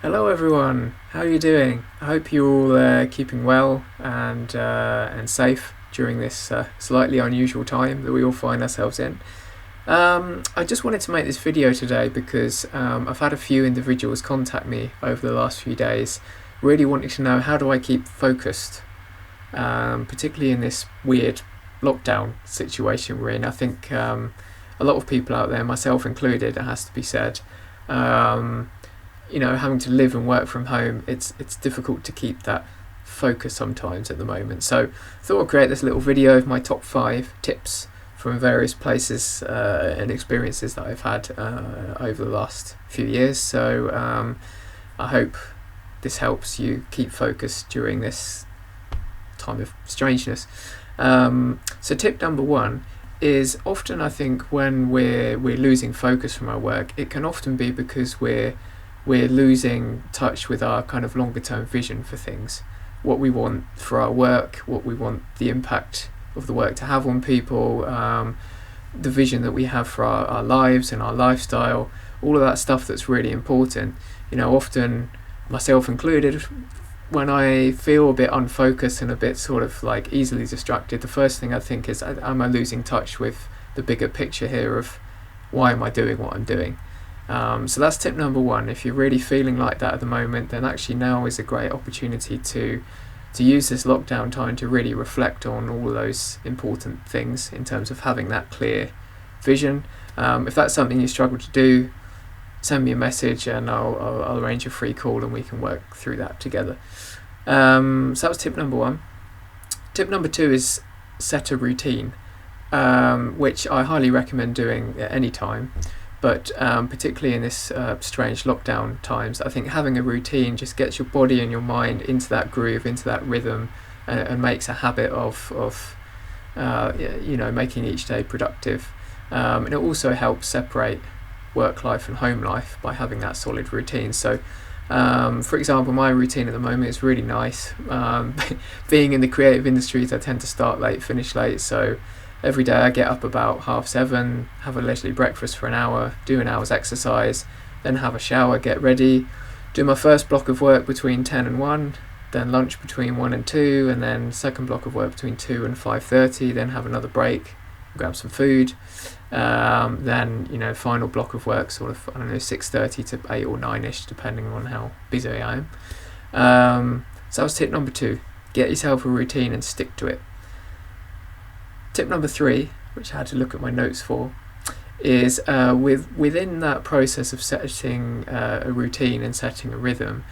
Hello everyone, how are you doing? I hope you're all keeping well and safe during this slightly unusual time that we all find ourselves in. I just wanted to make this video today because I've had a few individuals contact me over the last few days, really wanting to know how do I keep focused, particularly in this weird lockdown situation we're in. I think a lot of people out there, myself included, it has to be said, having to live and work from home, it's difficult to keep that focus sometimes at the moment. So I thought I'd create this little video of my top 5 tips from various places and experiences that I've had over the last few years. So I hope this helps you keep focused during this time of strangeness. So tip number 1 is, often I think when we're losing focus from our work, it can often be because we're losing touch with our kind of longer term vision for things, what we want for our work, what we want the impact of the work to have on people, the vision that we have for our lives and our lifestyle, all of that stuff that's really important. Often, myself included, when I feel a bit unfocused and a bit sort of like easily distracted, the first thing I think is, am I losing touch with the bigger picture here of why am I doing what I'm doing? So that's tip number 1. If you're really feeling like that at the moment, then actually now is a great opportunity to use this lockdown time to really reflect on all of those important things in terms of having that clear vision. If that's something you struggle to do, send me a message and I'll arrange a free call and we can work through that together. So that was tip number 1. Tip number 2 is set a routine, which I highly recommend doing at any time. But particularly in this strange lockdown times, I think having a routine just gets your body and your mind into that groove, into that rhythm, and makes a habit of making each day productive. And it also helps separate work life and home life by having that solid routine. So, for example, my routine at the moment is really nice. Being in the creative industries, I tend to start late, finish late. So every day I get up about 7:30, have a leisurely breakfast for an hour, do an hour's exercise, then have a shower, get ready, do my first block of work between 10 and 1, then lunch between 1 and 2, and then second block of work between 2 and 5:30, then have another break, grab some food, then final block of work sort of 6:30 to 8 or 9ish, depending on how busy I am. So that was tip number 2. Get yourself a routine and stick to it. Tip number 3, which I had to look at my notes for, is within that process of setting a routine and setting a rhythm,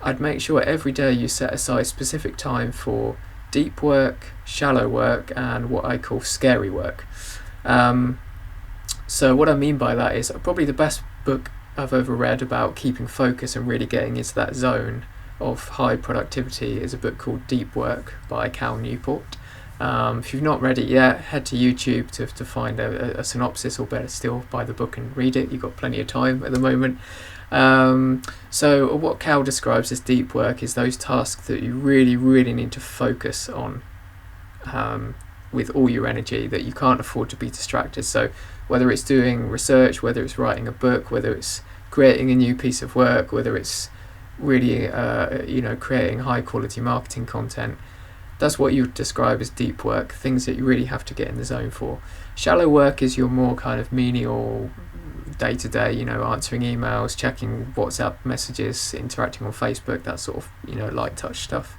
I'd make sure every day you set aside specific time for deep work, shallow work, and what I call scary work. So what I mean by that is, probably the best book I've ever read about keeping focus and really getting into that zone of high productivity is a book called Deep Work by Cal Newport. If you've not read it yet, head to YouTube to find a synopsis, or better still, buy the book and read it. You've got plenty of time at the moment. So what Cal describes as deep work is those tasks that you really, really need to focus on with all your energy, that you can't afford to be distracted. So whether it's doing research, whether it's writing a book, whether it's creating a new piece of work, whether it's really creating high quality marketing content, that's what you would describe as deep work, things that you really have to get in the zone for. Shallow work is your more kind of menial, day-to-day, answering emails, checking WhatsApp messages, interacting on Facebook, that sort of, light touch stuff.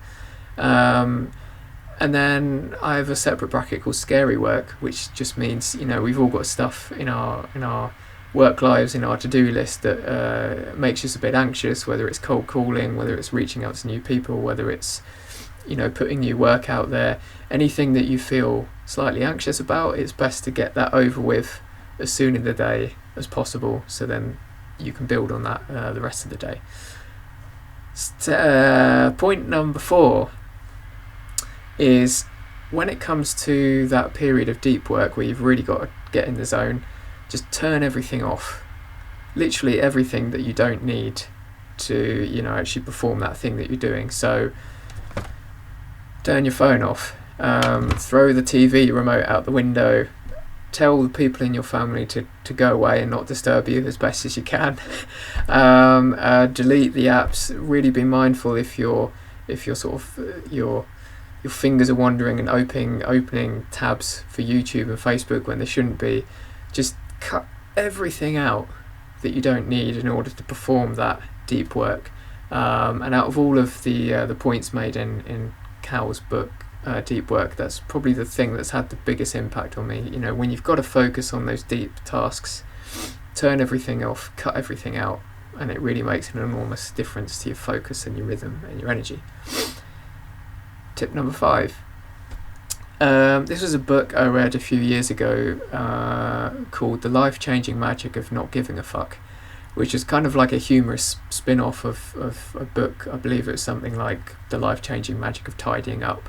And then I have a separate bracket called scary work, which just means, we've all got stuff in our work lives, in our to-do list that makes us a bit anxious, whether it's cold calling, whether it's reaching out to new people, whether it's putting new work out there, anything that you feel slightly anxious about, it's best to get that over with as soon in the day as possible, so then you can build on that the rest of the day. Point number 4 is, when it comes to that period of deep work where you've really got to get in the zone, just turn everything off. Literally everything that you don't need to actually perform that thing that you're doing. So turn your phone off, throw the TV remote out the window, tell the people in your family to go away and not disturb you as best as you can. Delete the apps. Really be mindful if you're sort of your fingers are wandering and opening tabs for YouTube and Facebook when they shouldn't be. Just cut everything out that you don't need in order to perform that deep work. And out of all of the points made in Cal's book, Deep Work, that's probably the thing that's had the biggest impact on me. You know, when you've got to focus on those deep tasks, turn everything off, cut everything out, and it really makes an enormous difference to your focus and your rhythm and your energy. Tip number 5. This was a book I read a few years ago called The Life-Changing Magic of Not Giving a Fuck, which is kind of like a humorous spin-off of a book. I believe it was something like The Life-Changing Magic of Tidying Up.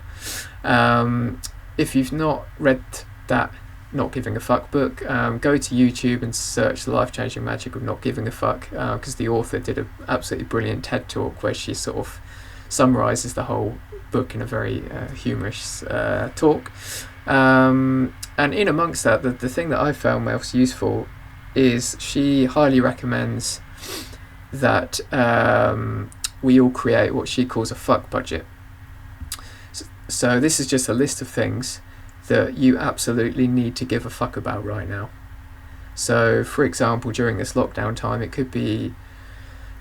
If you've not read that Not Giving a Fuck book, go to YouTube and search The Life-Changing Magic of Not Giving a Fuck, because the author did an absolutely brilliant TED Talk where she sort of summarises the whole book in a very humorous talk. And in amongst that, the thing that I found most useful is she highly recommends that we all create what she calls a fuck budget. So this is just a list of things that you absolutely need to give a fuck about right now. So for example, during this lockdown time, it could be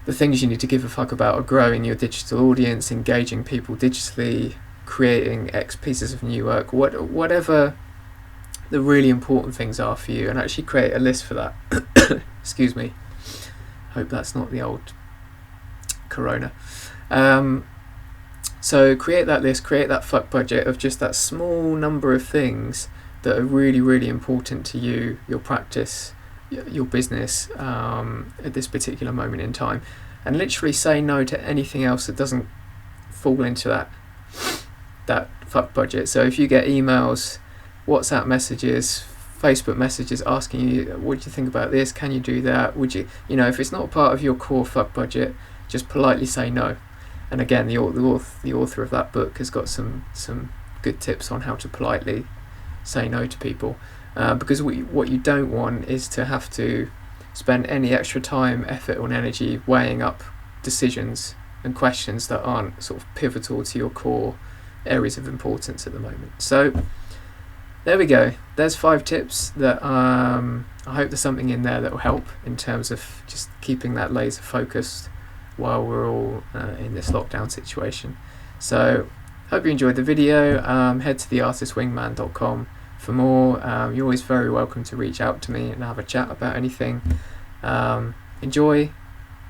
the things you need to give a fuck about are growing your digital audience, engaging people digitally, creating X pieces of new work, whatever the really important things are for you, and actually create a list for that. Excuse me. Hope that's not the old corona. So create that list, create that fuck budget of just that small number of things that are really, really important to you, your practice, your business at this particular moment in time, and literally say no to anything else that doesn't fall into that fuck budget. So if you get emails, WhatsApp messages, Facebook messages asking you, what do you think about this, can you do that, would you, if it's not part of your core fuck budget, just politely say no. And again, the author of that book has got some good tips on how to politely say no to people, because what you don't want is to have to spend any extra time, effort or energy weighing up decisions and questions that aren't sort of pivotal to your core areas of importance at the moment. So there we go. There's 5 tips that I hope there's something in there that will help in terms of just keeping that laser focused while we're all in this lockdown situation. So hope you enjoyed the video. Head to theartistwingman.com for more. You're always very welcome to reach out to me and have a chat about anything. Enjoy,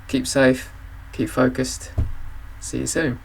keep safe, keep focused. See you soon.